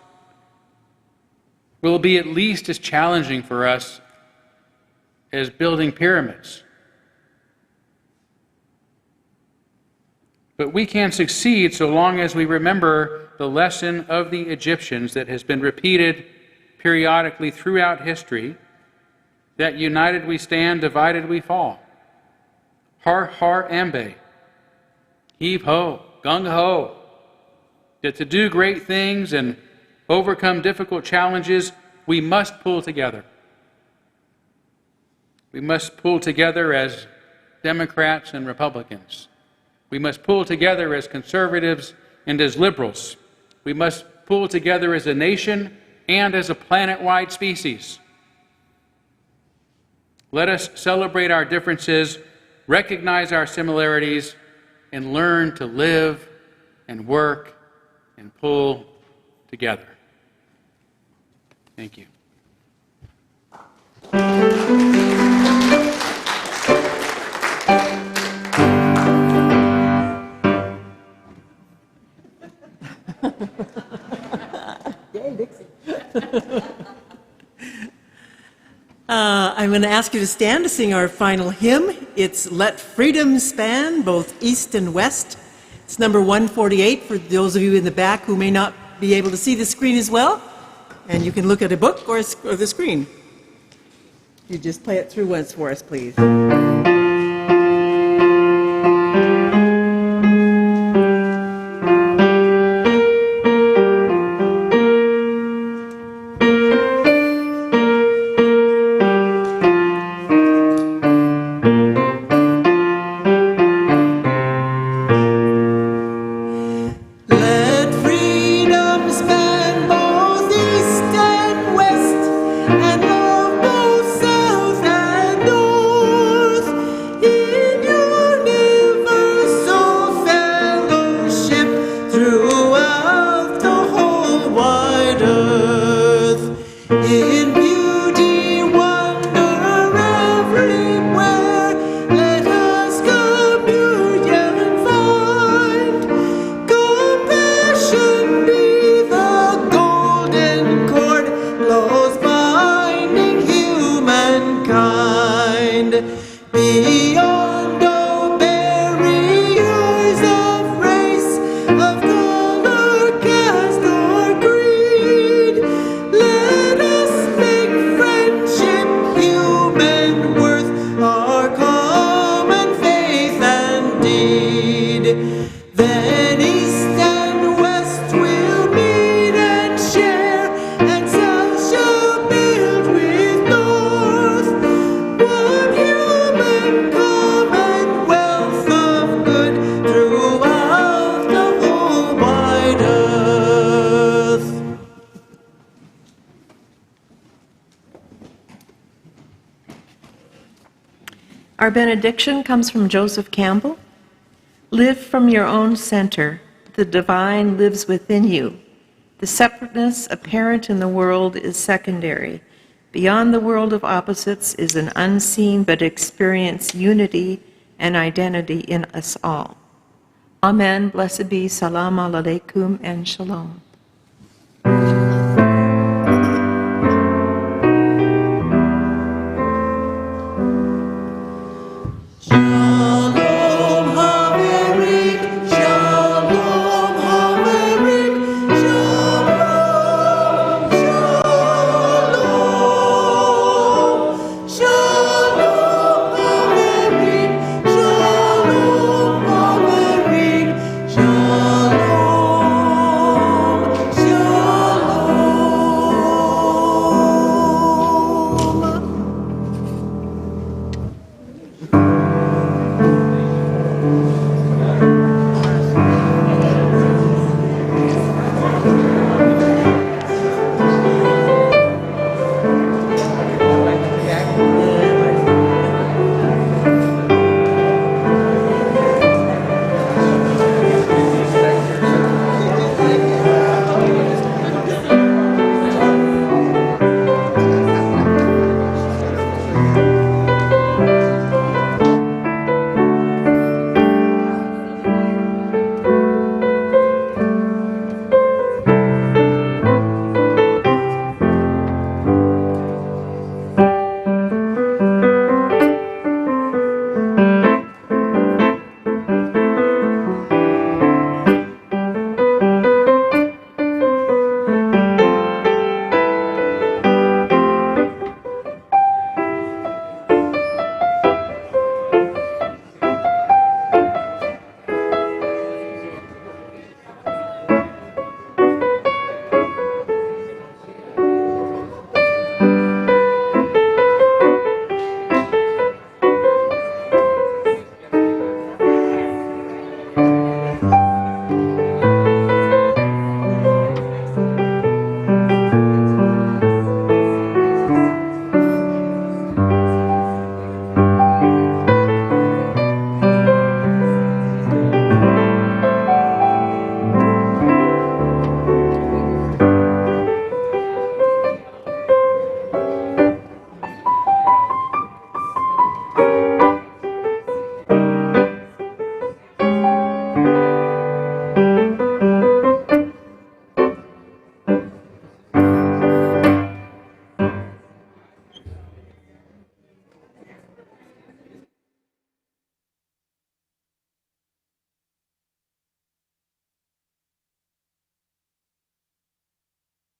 will be at least as challenging for us as building pyramids. But we can succeed so long as we remember the lesson of the Egyptians that has been repeated periodically throughout history, that united we stand, divided we fall. Har har ambe, heave ho, gung ho. That to do great things and overcome difficult challenges, we must pull together. We must pull together as Democrats and Republicans. We must pull together as conservatives and as liberals. We must pull together as a nation and as a planet-wide species. Let us celebrate our differences, recognize our similarities, and learn to live and work and pull together. Thank you. I'm going to ask you to stand to sing our final hymn. It's Let Freedom Span Both East and West. It's number 148 for those of you in the back who may not be able to see the screen as well. And you can look at a book or the screen. You just play it through once for us, please. Our benediction comes from Joseph Campbell. Live from your own center. The divine lives within you. The separateness apparent in the world is secondary. Beyond the world of opposites is an unseen but experienced unity and identity in us all. Amen. Blessed be. Salam alaikum and shalom.